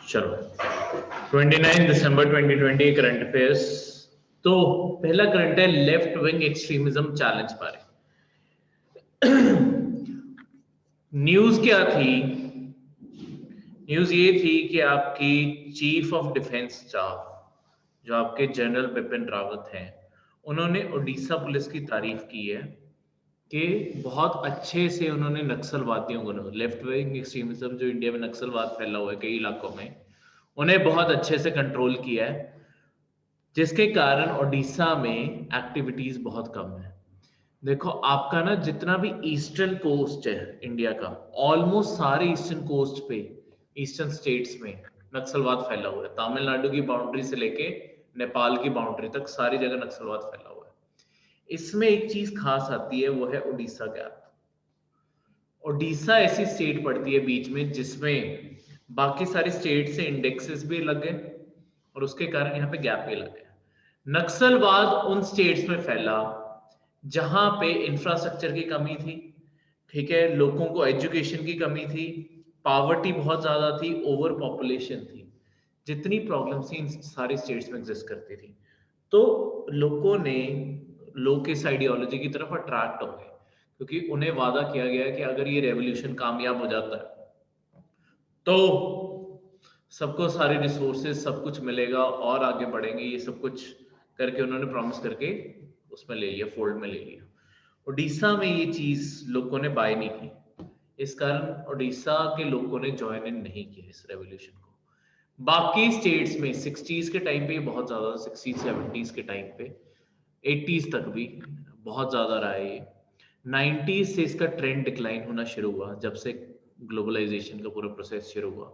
चलो 29 दिसंबर 2020 current affairs. तो पहला करंट है लेफ्ट विंग एक्सट्रीमिज्म चैलेंज पर। न्यूज क्या थी? न्यूज ये थी कि आपकी चीफ ऑफ डिफेंस स्टाफ जो आपके जनरल बिपिन रावत हैं, उन्होंने ओडिशा पुलिस की तारीफ की है कि बहुत अच्छे से उन्होंने नक्सलवादियों को, लेफ्ट विंग एक्सट्रीमिज्म जो इंडिया में नक्सलवाद फैला हुआ है कई इलाकों में, उन्हें बहुत अच्छे से कंट्रोल किया है, जिसके कारण ओडिशा में एक्टिविटीज बहुत कम है। देखो आपका ना जितना भी ईस्टर्न कोस्ट है इंडिया का, ऑलमोस्ट सारे ईस्टर्न कोस्ट पे, ईस्टर्न स्टेट्स में नक्सलवाद फैला हुआ है। तमिलनाडु की बाउंड्री से लेके नेपाल की बाउंड्री तक सारी जगह नक्सलवाद फैला हुआ है। इसमें एक चीज खास आती है, वो है उड़ीसा गैप। ओडिशा ऐसी स्टेट पड़ती है बीच में जिसमें बाकी सारी स्टेट से इंडेक्सेस भी लग गए और उसके कारण यहाँ पे गैप भी लग गया। नक्सलवाद उन स्टेट्स में फैला जहां पे इंफ्रास्ट्रक्चर की कमी थी, ठीक है, लोगों को एजुकेशन की कमी थी, पावर्टी बहुत ज्यादा थी, ओवर पॉपुलेशन थी, जितनी प्रॉब्लम्स थी इन सारी स्टेट्स में एग्जिस्ट करती थी। तो लोग इस आइडियोलॉजी की तरफ अट्रैक्ट हो गए क्योंकि उन्हें वादा किया गया कि अगर ये रेवोल्यूशन कामयाब हो जाता है तो सबको सारे रिसोर्सेज सब कुछ मिलेगा और आगे बढ़ेंगे। ये सब कुछ करके उन्होंने प्रॉमिस करके उसमें ले लिया, फोल्ड में ले लिया। ओडिशा में ये चीज लोगों ने बाय नहीं की, इस कारण ओडिशा के लोगों ने ज्वाइन इन नहीं किया इस रेवोल्यूशन को। बाकी स्टेट्स में 60s के टाइम पे बहुत ज्यादा, 60s 70s के टाइम पे, 80s तक भी बहुत ज्यादा रहा है ये। 90s से इसका ट्रेंड डिक्लाइन होना शुरू हुआ जब से ग्लोबलाइजेशन का पूरा प्रोसेस शुरू हुआ,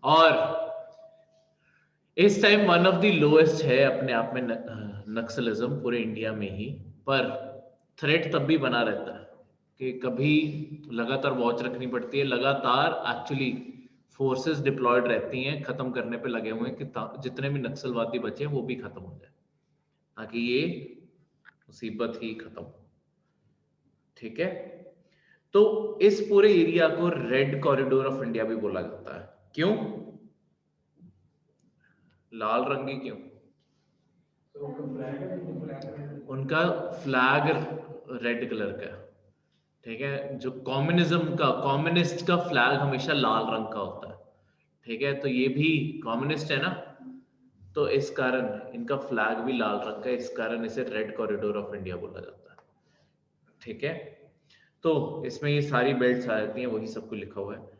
और इस time one of the lowest है अपने आप में नक्सलिज्म पूरे इंडिया में ही। पर थ्रेट तब भी बना रहता है कि कभी लगातार वॉच रखनी पड़ती है, लगातार एक्चुअली फोर्सेस डिप्लॉयड रहती हैं, खत्म करने पे लगे हुए हैं कि जितने भी नक्सलवादी बचे हैं वो भी खत्म हो जाए ताकि ये मुसीबत ही खत्म हो। ठीक है, तो इस पूरे एरिया को रेड कॉरिडोर ऑफ इंडिया भी बोला जाता है। क्यों लाल रंगी? क्यों? उनका फ्लैग रेड कलर का, ठीक है, जो कम्युनिस्ट का फ्लैग हमेशा लाल रंग का होता है, ठीक है, तो ये भी कम्युनिस्ट है ना, तो इस कारण इनका फ्लैग भी लाल रंग का है, इस कारण इसे रेड कॉरिडोर ऑफ इंडिया बोला जाता है। ठीक है, तो इसमें ये सारी बेल्ट्स आ जाती हैं, वही सब कुछ लिखा हुआ है।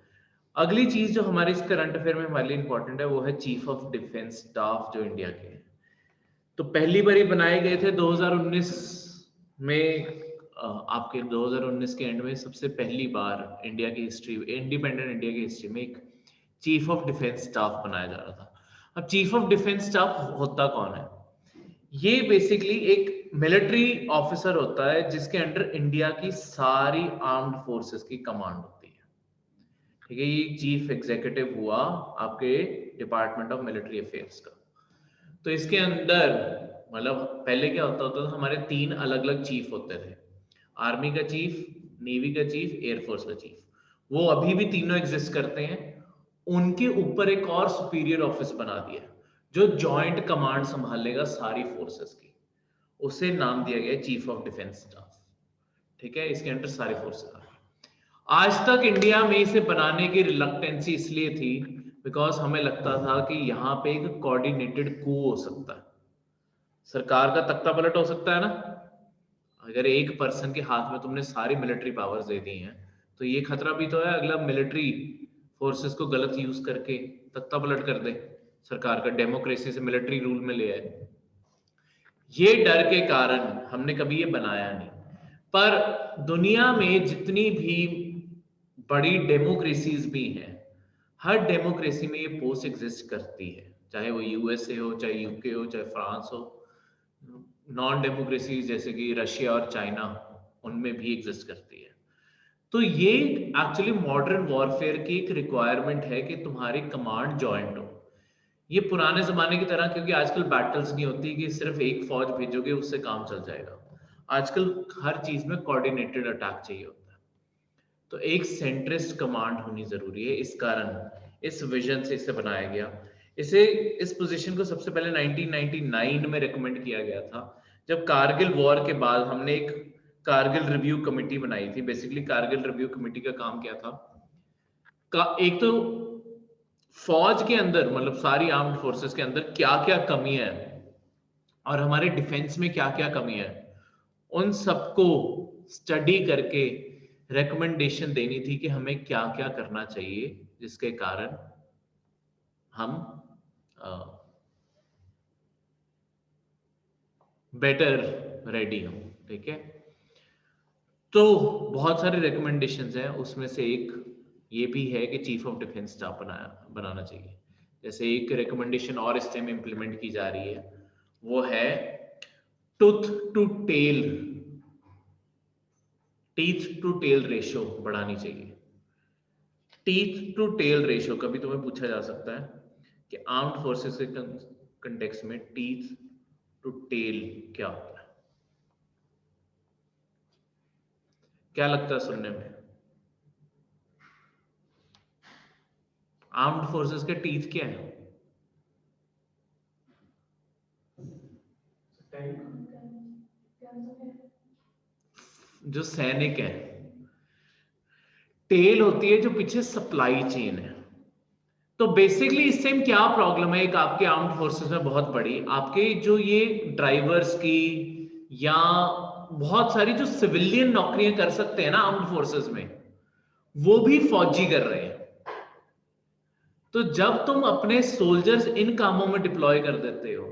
अगली चीज जो हमारे इस करंट अफेयर में हमारे लिए इंपॉर्टेंट है वो है चीफ ऑफ डिफेंस स्टाफ जो इंडिया के हैं। तो पहली बार ये बनाए गए थे 2019 में। आपके 2019 के एंड में सबसे पहली बार इंडिया की हिस्ट्री, इंडिपेंडेंट इंडिया की हिस्ट्री में एक चीफ ऑफ डिफेंस स्टाफ बनाया जा रहा था। अब चीफ ऑफ डिफेंस स्टाफ होता कौन है? ये बेसिकली एक मिलिट्री ऑफिसर होता है जिसके अंडर इंडिया की सारी आर्म्ड फोर्सेस की कमांड होती है। ठीक है, ये चीफ एग्जीक्यूटिव हुआ आपके डिपार्टमेंट ऑफ मिलिट्री अफेयर्स का। तो इसके अंदर मतलब पहले क्या होता था, हमारे 3 अलग अलग चीफ होते थे, आर्मी का चीफ, नेवी का चीफ, एयरफोर्स का चीफ। वो अभी भी तीनों एग्जिस्ट करते हैं। उनके ऊपर एक और सुपीरियर ऑफिस बना दिया जो जॉइंट कमांड संभालेगा सारी फोर्सेस की, उसे नाम दिया गया चीफ ऑफ डिफेंस स्टाफ। ठीक है, इसके अंदर सारी फोर्सेस आ गई। आज तक इंडिया में इसे बनाने की रिलक्टेंसी इसलिए थी बिकॉज हमें लगता था कि यहाँ पे एक कोऑर्डिनेटेड कू हो सकता है, सरकार का तख्ता पलट हो सकता है ना। अगर एक पर्सन के हाथ में तुमने सारी मिलिट्री पावर्स दे दी हैं तो ये खतरा भी तो है अगला मिलिट्री फोर्सेस को गलत यूज करके तख्ता पलट कर दे, सरकार का डेमोक्रेसी से मिलिट्री रूल में ले आए। ये डर के कारण हमने कभी ये बनाया नहीं। पर दुनिया में जितनी भी बड़ी डेमोक्रेसीज भी हैं, हर डेमोक्रेसी में ये पोस्ट एग्जिस्ट करती है, चाहे वो यूएसए हो, चाहे यूके हो, चाहे फ्रांस हो। नॉन डेमोक्रेसी जैसे कि रशिया और चाइना, उनमें भी एग्जिस्ट करती है। तो ये एक्चुअली मॉडर्न वॉरफेयर की एक रिक्वायरमेंट है कि तुम्हारी कमांड जॉइंट हो। ये पुराने जमाने की तरह, क्योंकि आजकल बैटल्स नहीं होती कि सिर्फ एक फौज भेजोगे उससे काम चल जाएगा। आजकल हर चीज में कोऑर्डिनेटेड अटैक चाहिए होता है, तो एक सेंट्रिस्ट कमांड होनी जरूरी है। इस कारण इस विजन से इसे बनाया गया। इसे इस पोजीशन को सबसे पहले 1999 में रिकमेंड किया गया था, जब कारगिल वॉर के बाद हमने एक कारगिल रिव्यू कमेटी बनाई थी। बेसिकली कारगिल रिव्यू कमेटी का काम क्या था, एक तो फौज के अंदर मतलब सारी आर्म्ड फोर्सेस के अंदर क्या क्या कमी है और हमारे डिफेंस में क्या क्या कमी है, उन सबको स्टडी करके रिकमेंडेशन देनी थी कि हमें क्या क्या करना चाहिए जिसके कारण हम बेटर रेडी हो। ठीक है, तो बहुत सारे रिकमेंडेशंस हैं, उसमें से एक ये भी है कि चीफ ऑफ डिफेंस स्टाफ बनाना चाहिए। जैसे एक रिकमेंडेशन और इस टाइम इंप्लीमेंट की जा रही है, वो है tooth to tell, teeth to tell ratio बढ़ानी चाहिए। टीथ टू टेल रेशियो कभी तुम्हें पूछा जा सकता है कि आर्म्ड फोर्सेस के कंटेक्स्ट में टीथ टू टेल क्या होता है? क्या लगता है सुनने में? आर्म्ड फोर्सेस के टीथ क्या है? जो सैनिक है, टेल होती है जो पीछे सप्लाई चेन है। तो बेसिकली इस टाइम क्या प्रॉब्लम है एक आपके आर्म्ड फोर्सेस में बहुत बड़ी, आपके जो ये ड्राइवर्स की या बहुत सारी जो सिविलियन नौकरियां कर सकते हैं ना आर्म्ड फोर्सेस में, वो भी फौजी कर रहे हैं। तो जब तुम अपने सोल्जर्स इन कामों में डिप्लॉय कर देते हो,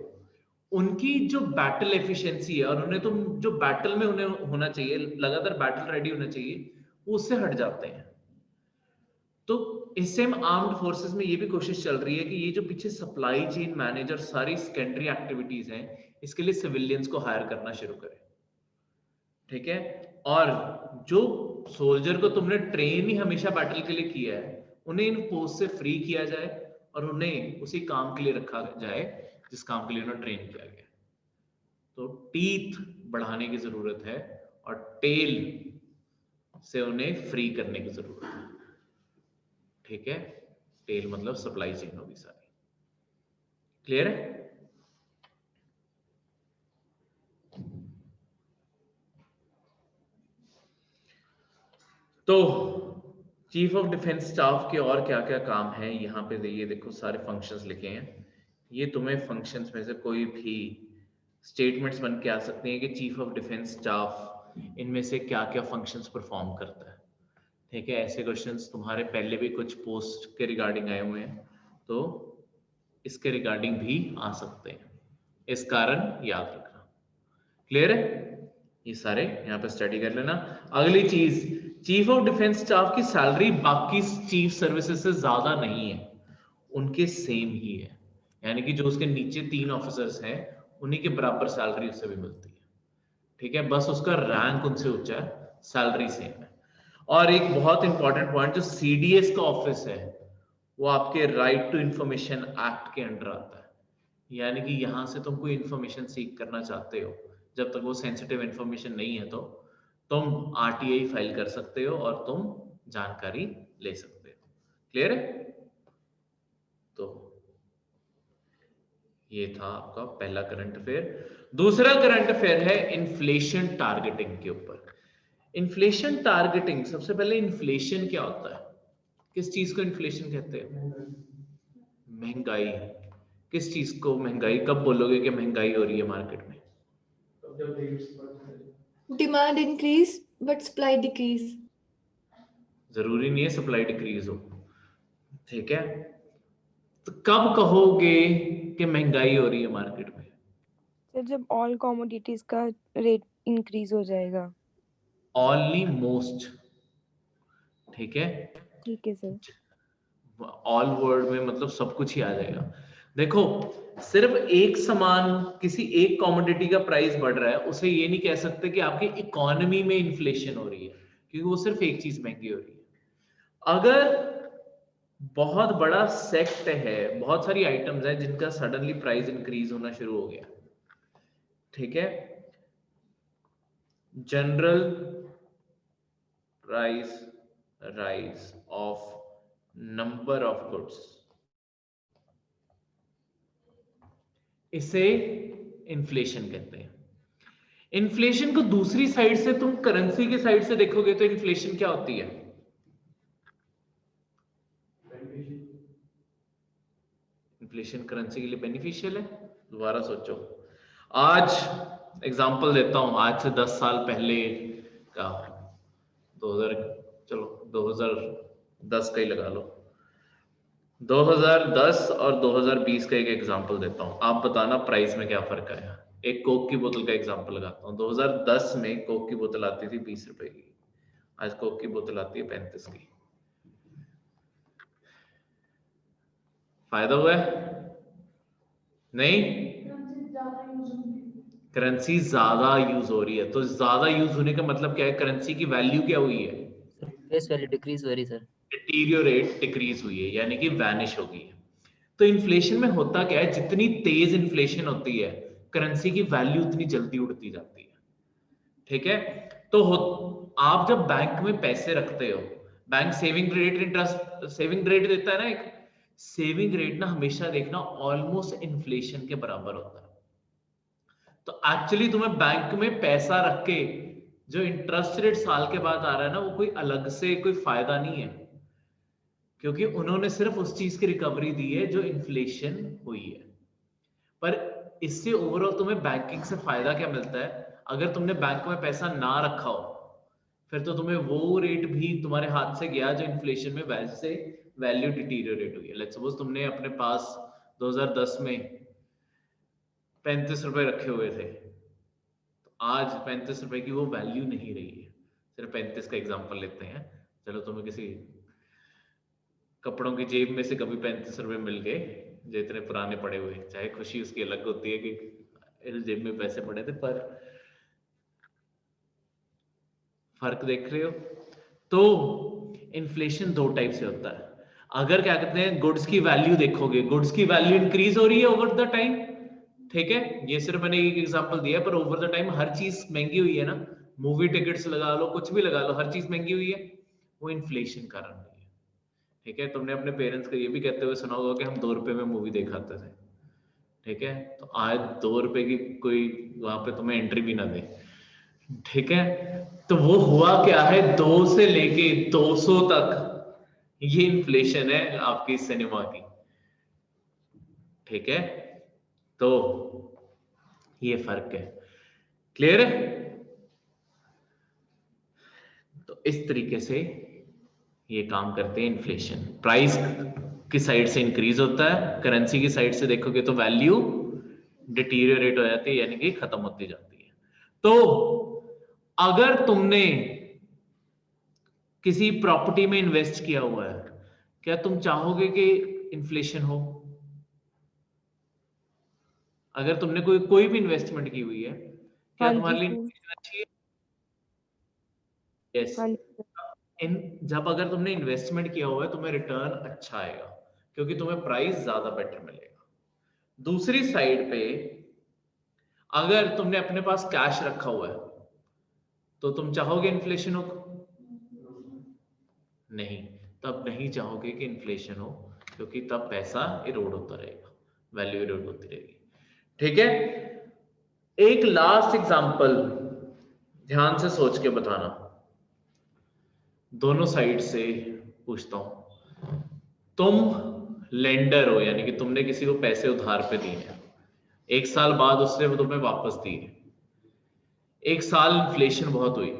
उनकी जो बैटल एफिशिएंसी है और उन्हें तुम जो बैटल में उन्हें होना चाहिए, लगातार बैटल रेडी होना चाहिए, वो उससे हट जाते हैं। तो इस टाइम आर्म्ड फोर्सेस में ये भी कोशिश चल रही है कि ये जो पीछे सप्लाई चेन मैनेजर सारी सेकेंडरी एक्टिविटीज हैं, इसके लिए सिविलियंस को हायर करना शुरू करें। ठीक है, और जो सोल्जर को तुमने ट्रेन ही हमेशा बैटल के लिए किया है, उन्हें इन पोस्ट से फ्री किया जाए और उन्हें उसी काम के लिए रखा जाए जिस काम के लिए उन्हें ट्रेन किया गया। तो टीथ बढ़ाने की जरूरत है और टेल से उन्हें फ्री करने की जरूरत है। ठीक है, टेल मतलब सप्लाई चेन होगी सारी। क्लियर है? तो चीफ ऑफ डिफेंस स्टाफ के और क्या क्या काम है यहाँ पे ये देखो, सारे फंक्शंस लिखे हैं। ये तुम्हें फंक्शंस में से कोई भी स्टेटमेंट्स बन के आ सकती हैं कि चीफ ऑफ डिफेंस स्टाफ इनमें से क्या क्या फंक्शंस परफॉर्म करता है। ठीक है, ऐसे क्वेश्चंस तुम्हारे पहले भी कुछ पोस्ट के रिगार्डिंग आए हुए हैं, तो इसके रिगार्डिंग भी आ सकते हैं, इस कारण याद रखना। क्लियर है? ये सारे यहाँ पे स्टडी कर लेना। अगली चीज, चीफ ऑफ डिफेंस स्टाफ की सैलरी बाकी चीफ सर्विसेज से ज्यादा नहीं है, उनके सेम ही है। यानी कि जो उसके नीचे 3 ऑफिसर्स हैं, उन्हीं के बराबर सैलरी उससे भी मिलती है। ठीक है, बस उसका रैंक उनसे ऊंचा है, सैलरी सेम है। और एक बहुत इंपॉर्टेंट पॉइंट, जो सीडीएस का ऑफिस है, वो आपके राइट टू इंफॉर्मेशन एक्ट के अंडर आता है। यानी कि यहां से तुम कोई इंफॉर्मेशन सीख करना चाहते हो, जब तक वो सेंसिटिव इंफॉर्मेशन नहीं है, तो तुम आरटीआई फाइल कर सकते हो और तुम जानकारी ले सकते हो। क्लियर है? तो ये था आपका पहला करंट अफेयर। दूसरा करंट अफेयर है इन्फ्लेशन टारगेटिंग के ऊपर। इन्फ्लेशन टारगेटिंग, सबसे पहले इन्फ्लेशन क्या होता है? किस चीज को इन्फ्लेशन कहते हैं? महंगाई। किस चीज को महंगाई? कब बोलोगे कि महंगाई हो रही है मार्केट में? Demand increase but supply decrease. जरूरी नहीं है सप्लाई डिक्रीज हो। ठीक है, तो कब कहोगे कि महंगाई हो रही है मार्केट में? सर जब ऑल कमोडिटीज का रेट इंक्रीज हो जाएगा। Only most. ठीक है, ठीक है सर। ऑल वर्ल्ड में मतलब सब कुछ ही आ जाएगा। देखो, सिर्फ एक समान किसी एक कमोडिटी का प्राइस बढ़ रहा है, उसे ये नहीं कह सकते कि आपकी इकोनॉमी में इन्फ्लेशन हो रही है, क्योंकि वो सिर्फ एक चीज महंगी हो रही है। अगर बहुत बड़ा सेक्ट है, बहुत सारी आइटम्स हैं जिनका सडनली प्राइस इंक्रीज होना शुरू हो गया, ठीक है, general price rise of number of goods, इसे इन्फ्लेशन कहते हैं। इन्फ्लेशन को दूसरी साइड से तुम करेंसी की साइड से देखोगे तो इन्फ्लेशन क्या होती है? इन्फ्लेशन करेंसी के लिए बेनिफिशियल है। दोबारा सोचो, आज एग्जांपल देता हूं, आज से 10 साल पहले का 2000, चलो 2010 का ही लगा लो, 2010 और 2020 का एक एग्जांपल देता हूं, आप बताना प्राइस में क्या फर्क आया। एक कोक की बोतल का एग्जांपल लगाता हूं। 2010 में कोक की बोतल आती थी 20 रुपए की, आज कोक की बोतल आती है 35 की। फायदा हुआ है? नहीं, करेंसी ज्यादा यूज हो रही है। तो ज्यादा यूज होने का मतलब क्या है? करेंसी की वैल्यू क्या हुई है? फेस वैल्यू डिक्रीज हो रही सर, डिटीरियोरेट, डिक्रीज हुई है, यानी कि वैनिश हो गई है। तो इन्फ्लेशन में होता क्या है, जितनी तेज इन्फ्लेशन होती है करेंसी की वैल्यू उतनी जल्दी उड़ती जाती है। ठीक है, तो आप जब बैंक में पैसे रखते हो, bank saving rate, interest saving rate देता है ना, एक सेविंग रेट ना हमेशा देखना ऑलमोस्ट इन्फ्लेशन के बराबर होता है। तो एक्चुअली तुम्हें बैंक में पैसा रख के जो इंटरेस्ट रेट साल के बाद आ रहा है ना, वो कोई अलग से कोई फायदा नहीं है, क्योंकि उन्होंने सिर्फ उस चीज की रिकवरी दी है जो इन्फ्लेशन हुई है। पर इससे ओवरऑल तुम्हें बैंकिंग से फायदा क्या मिलता है? अगर तुमने बैंक में पैसा ना रखा हो, फिर तो तुम्हें वो रेट भी तुम्हारे हाथ से गया जो इन्फ्लेशन में वैसे वैल्यू डिटीरियोरेट हुई है। लेट्स सपोज तुमने अपने पास 2010 में 35 रुपए रखे हुए थे, तो आज 35 रुपए की वो वैल्यू नहीं रही है। सिर्फ 35 का एग्जांपल लेते हैं, चलो तुम्हें किसी कपड़ों की जेब में से कभी 35 रुपए मिल गए जो इतने पुराने पड़े हुए, चाहे खुशी उसकी अलग होती है कि इस जेब में पैसे पड़े थे, पर फर्क देख रहे हो? तो इन्फ्लेशन दो टाइप से होता है। अगर क्या कहते हैं, गुड्स की वैल्यू देखोगे, गुड्स की वैल्यू इंक्रीज हो रही है ओवर द टाइम। ठीक है, ये सिर्फ मैंने एक एग्जांपल दिया, पर ओवर द टाइम हर चीज महंगी हुई है ना, मूवी टिकट्स लगा लो, कुछ भी लगा लो, हर चीज महंगी हुई है, वो इन्फ्लेशन कारण हुई है। ठीक है, तुमने अपने पेरेंट्स को ये भी कहते हुए सुना होगा कि हम 2 रुपए में मूवी दिखाते थे। ठीक है, तो आज 2 रुपए की कोई वहां पे तुम्हें एंट्री भी ना दे। ठीक है, तो वो हुआ क्या है, 2 से लेके 200 तक ये इन्फ्लेशन है आपकी सिनेमा की। ठीक है, तो ये फर्क है। क्लियर है? तो इस तरीके से ये काम करते हैं इन्फ्लेशन। प्राइस की साइड से इंक्रीज होता है, करेंसी की साइड से देखोगे तो वैल्यू डिटीरियोरेट हो जाती है, यानी कि खत्म होती जाती है। तो अगर तुमने किसी प्रॉपर्टी में इन्वेस्ट किया हुआ है, क्या तुम चाहोगे कि इन्फ्लेशन हो? अगर तुमने कोई भी इन्वेस्टमेंट की हुई है, क्या हाँ तुम्हारे जी लिए सर, इन्फ्लेशन अच्छी है? यस। हाँ जी जब अगर तुमने इन्वेस्टमेंट किया हुआ है, तुम्हें रिटर्न अच्छा आएगा, क्योंकि तुम्हें प्राइस ज्यादा बेटर मिलेगा। दूसरी साइड पे अगर तुमने अपने पास कैश रखा हुआ है, तो तुम चाहोगे इन्फ्लेशन हो? नहीं, तब नहीं चाहोगे कि इन्फ्लेशन हो, क्योंकि तब पैसा इरोड होता रहेगा, वैल्यू इरोड होती रहेगी। ठीक है, एक लास्ट एग्जांपल ध्यान से सोच के बताना, दोनों साइड से पूछता हूं। तुम लेंडर हो, यानी कि तुमने किसी को पैसे उधार पे दिए हैं, 1 साल बाद उसने वो तुम्हें वापस दिए, 1 साल इन्फ्लेशन बहुत हुई,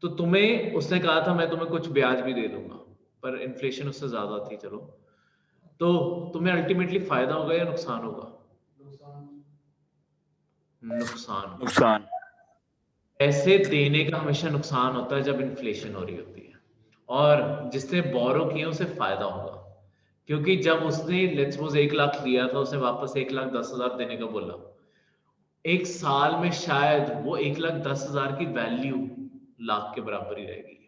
तो तुम्हें उसने कहा था मैं तुम्हें कुछ ब्याज भी दे दूंगा, पर इन्फ्लेशन उससे ज्यादा थी, चलो, तो तुम्हें अल्टीमेटली फायदा होगा या नुकसान होगा? नुकसान। पैसे देने का हमेशा नुकसान होता है जब इन्फ्लेशन हो रही होती है, और जिसने बोरो किया उसे फायदा होगा, क्योंकि जब उसने लेट्स सपोज 1 लाख लिया था, उसे वापस 1,10,000 देने का बोला, 1 साल में शायद वो 1,10,000 की वैल्यू लाख के बराबर ही रहेगी,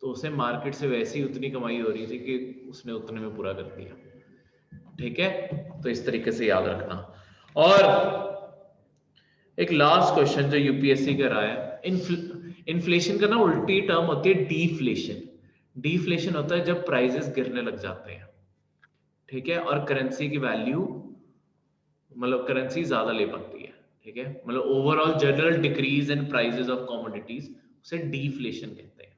तो उसे मार्केट से वैसे ही उतनी कमाई हो रही थी कि उसने उतने में पूरा कर दिया। ठीक है, तो इस तरीके से याद रखना। और एक लास्ट क्वेश्चन जो यूपीएससी का रहा है, इन्फ्लेशन का ना उल्टी टर्म होती है डीफ्लेशन। डिफ्लेशन होता है जब प्राइसेस गिरने लग जाते हैं, ठीक है, और करेंसी की वैल्यू मतलब करेंसी ज्यादा ले पाती है, ठीक है, मतलब overall general decrease in prices of commodities, उसे डिफ्लेशन कहते हैं।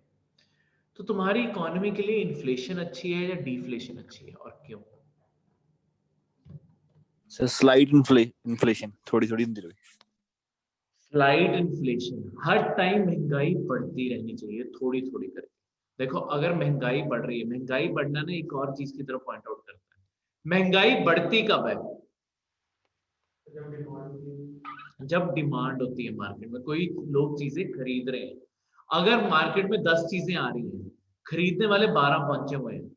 तो तुम्हारी इकोनॉमी के लिए इन्फ्लेशन अच्छी है या डिफ्लेशन अच्छी है, और क्यों? सर स्लाइड इन्फ्लेशन थोड़ी थोड़ी होती रही। स्लाइड इन्फ्लेशन, हर टाइम महंगाई बढ़ती रहनी चाहिए थोड़ी थोड़ी करके। देखो अगर महंगाई बढ़ रही है, महंगाई बढ़ना ना एक और चीज की तरफ पॉइंट आउट करता है। महंगाई बढ़ती कब है? जब डिमांड होती है मार्केट में, कोई लोग चीजें खरीद रहे हैं। अगर मार्केट में 10 चीजें आ रही हैं, खरीदने वाले 12 पहुंचे हुए हैं,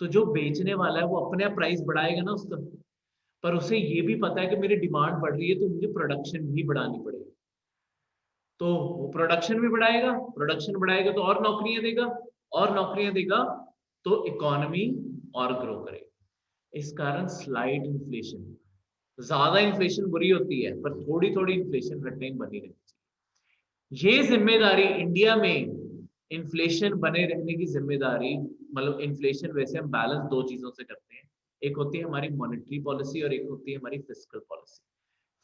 तो जो बेचने वाला है वो अपने आप प्राइस बढ़ाएगा ना उसका, पर उसे ये भी पता है कि मेरी डिमांड बढ़ रही है तो मुझे प्रोडक्शन भी बढ़ानी पड़ेगी, तो वो प्रोडक्शन भी बढ़ाएगा, प्रोडक्शन बढ़ाएगा तो और नौकरियां देगा, और नौकरियां देगा तो इकोनॉमी और ग्रो करेगी। इस कारण स्लाइड इन्फ्लेशन, ज्यादा इन्फ्लेशन बुरी होती है पर थोड़ी थोड़ी इन्फ्लेशन हर टाइम बनी रहती है। ये जिम्मेदारी इंडिया में इन्फ्लेशन बने रहने की जिम्मेदारी, मतलब इन्फ्लेशन वैसे हम बैलेंस दो चीजों से करते हैं, एक होती है हमारी मॉनेटरी पॉलिसी और एक होती है हमारी फिस्कल पॉलिसी।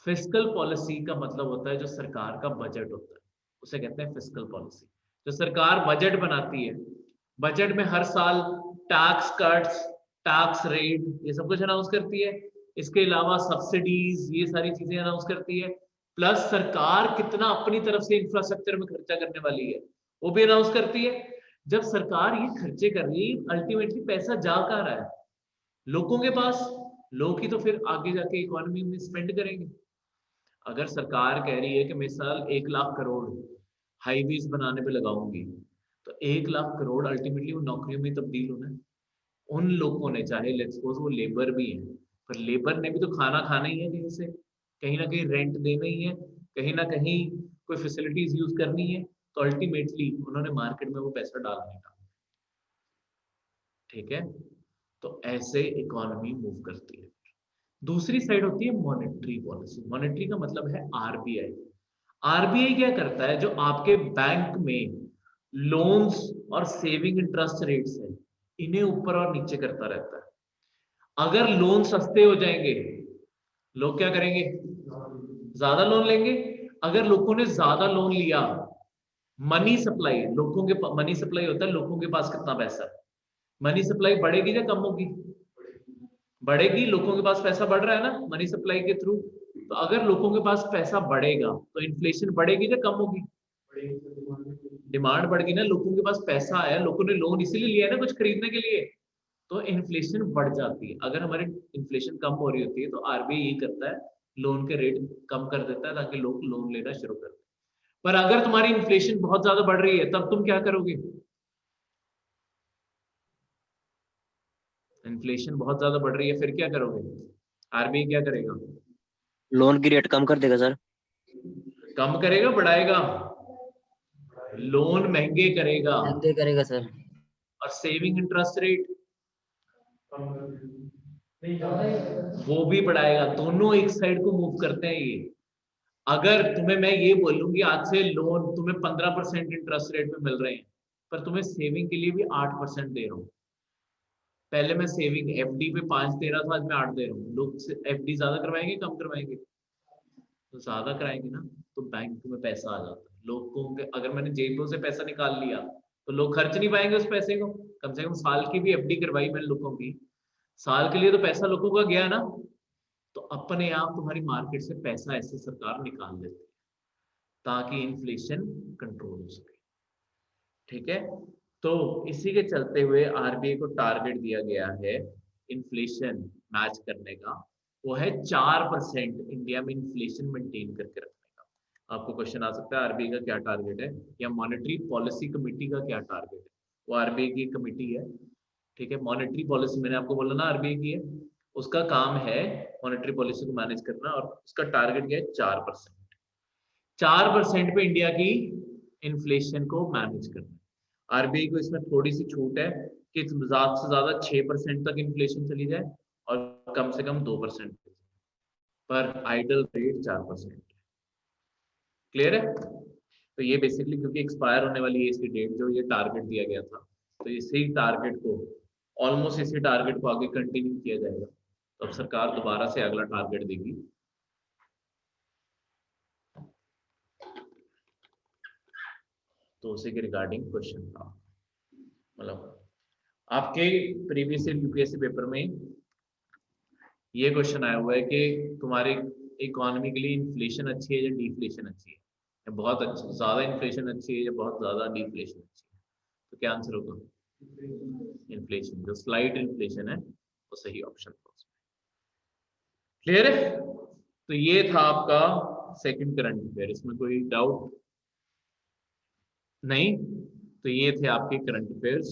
फिस्कल पॉलिसी का मतलब होता है जो सरकार का बजट होता है, उसे कहते हैं फिस्कल पॉलिसी। जो सरकार बजट बनाती है, बजट में हर साल टैक्स कट्स, टैक्स रेट, ये सब कुछ अनाउंस करती है। इसके अलावा सब्सिडीज, ये सारी चीजें अनाउंस करती है। प्लस सरकार कितना अपनी तरफ से इंफ्रास्ट्रक्चर में खर्चा करने वाली है वो भी अनाउंस करती है। जब सरकार ये खर्चे कर रही है, अल्टीमेटली पैसा जा कहाँ रहा है? लोगों के पास। लोग ही तो फिर आगे जाके इकोनॉमी में स्पेंड करेंगे। अगर सरकार कह रही है कि मैं साल 1 लाख करोड़ हाईवेज बनाने पे लगाऊंगी, तो 1 लाख करोड़ अल्टीमेटली वो नौकरियों में तब्दील होना है। उन लोगों ने, चाहे लेट्स सपोज वो लेबर भी है, पर लेबर ने भी तो खाना खाना ही है कहीं से, कहीं ना कहीं रेंट देना ही है, कहीं ना कहीं कोई फैसिलिटीज यूज करनी है, तो अल्टीमेटली उन्होंने मार्केट में वो पैसा डालने का, ठीक है। तो ऐसे इकोनॉमी मूव करती है। दूसरी साइड होती है मॉनेटरी पॉलिसी। मॉनेटरी का मतलब है आरबीआई। आरबीआई क्या करता है, जो आपके बैंक में लोन्स और सेविंग इंटरेस्ट रेट्स है, इन्हें ऊपर और नीचे करता रहता है। अगर लोन सस्ते हो जाएंगे, लोग क्या करेंगे? ज्यादा लोन लेंगे। अगर लोगों ने ज्यादा लोन लिया, मनी सप्लाई, लोगों के मनी सप्लाई होता है लोगों के पास कितना पैसा है, मनी सप्लाई बढ़ेगी या कम होगी? बढ़ेगी। लोगों के पास पैसा बढ़ रहा है ना मनी सप्लाई के थ्रू। तो अगर लोगों के पास पैसा बढ़ेगा तो इन्फ्लेशन बढ़ेगी या कम होगी? डिमांड बढ़ेगी ना, लोगों के पास पैसा आया, लोगों ने लोन इसीलिए लिया है ना कुछ खरीदने के लिए, तो इन्फ्लेशन बढ़ जाती है। अगर हमारी इन्फ्लेशन कम हो रही होती है तो आरबीआई ये करता है, लोन के रेट कम कर देता है ताकि लोग लोन लेना शुरू कर दें। पर अगर तुम्हारी इन्फ्लेशन बहुत ज्यादा बढ़ रही है तब तुम क्या करोगे? इन्फ्लेशन बहुत ज्यादा बढ़ रही है फिर क्या करोगे? आरबीआई क्या करेगा? लोन की रेट कम कर देगा सर। कम करेगा, बढ़ाएगा? लोन महंगे करेगा। महंगे करेगा सर। और सेविंग इंटरेस्ट रेट वो भी बढ़ाएगा। दोनों एक साइड को मूव करते हैं ये। अगर तुम्हें मैं ये बोलूंगी आज से लोन तुम्हें 15% इंटरेस्ट रेट में मिल रहे हैं, पर तुम्हें सेविंग के लिए भी 8% दे रहा हूँ। पहले मैं सेविंग एफडी पे 5 दे रहा था, आज मैं 8 दे रहा हूँ। लोग एफडी ज्यादा करवाएंगे कम करवाएंगे? तो ज्यादा कराएंगे ना, तो बैंक में पैसा आ जाता है लोगों के। अगर मैंने जेबों से पैसा निकाल लिया तो लोग खर्च नहीं पाएंगे उस पैसे को। कम से कम साल की भी एफडी करवाई मैंने लोगों की, साल के लिए तो पैसा लोगों का गया ना। तो अपने आप तुम्हारी मार्केट से पैसा ऐसे सरकार निकाल देती है ताकि इन्फ्लेशन कंट्रोल हो सके, ठीक है। तो इसी के चलते हुए आरबीआई को टारगेट दिया गया है इन्फ्लेशन मैच करने का, वो है 4% इंडिया में इन्फ्लेशन मेंटेन करके रखने का। आपको क्वेश्चन आ सकता है आरबीआई का क्या टारगेट है, या मॉनेटरी पॉलिसी कमेटी का क्या टारगेट है। वो आरबीआई की कमेटी है, ठीक है। मॉनेटरी पॉलिसी मैंने आपको बोला ना आरबीआई की है, उसका काम है मॉनेटरी पॉलिसी को मैनेज करना, और उसका टारगेट क्या है? 4%। 4% पे इंडिया की इन्फ्लेशन को मैनेज करना। आरबीआई को इसमें थोड़ी सी छूट है कि ज्यादा से ज्यादा 6% तक इन्फ्लेशन चली जाए और कम से कम 2%, पर आइडल रेट 4%। क्लियर है? तो ये बेसिकली क्योंकि एक्सपायर होने वाली है इसकी डेट, जो ये टारगेट दिया गया था, तो इसी टारगेट को ऑलमोस्ट इसी टारगेट को आगे कंटिन्यू किया जाएगा। तो अब सरकार दोबारा से अगला टारगेट देगी। तो उसी के रिगार्डिंग क्वेश्चन था, मतलब आपके प्रीवियस यूपीएससी पेपर में ये क्वेश्चन आया हुआ है कि तुम्हारी इकोनॉमी के लिए इन्फ्लेशन अच्छी है या डिफ्लेशन अच्छी है, या बहुत अच्छी ज्यादा इन्फ्लेशन अच्छी है या बहुत ज्यादा डिफ्लेशन अच्छी है। तो क्या आंसर होगा? इन्फ्लेशन। जो स्लाइट इन्फ्लेशन है वो सही ऑप्शन था। क्लियर है? तो ये था आपका सेकंड करंट अफेयर, इसमें कोई डाउट नहीं? तो ये थे आपके करंट अफेयर्स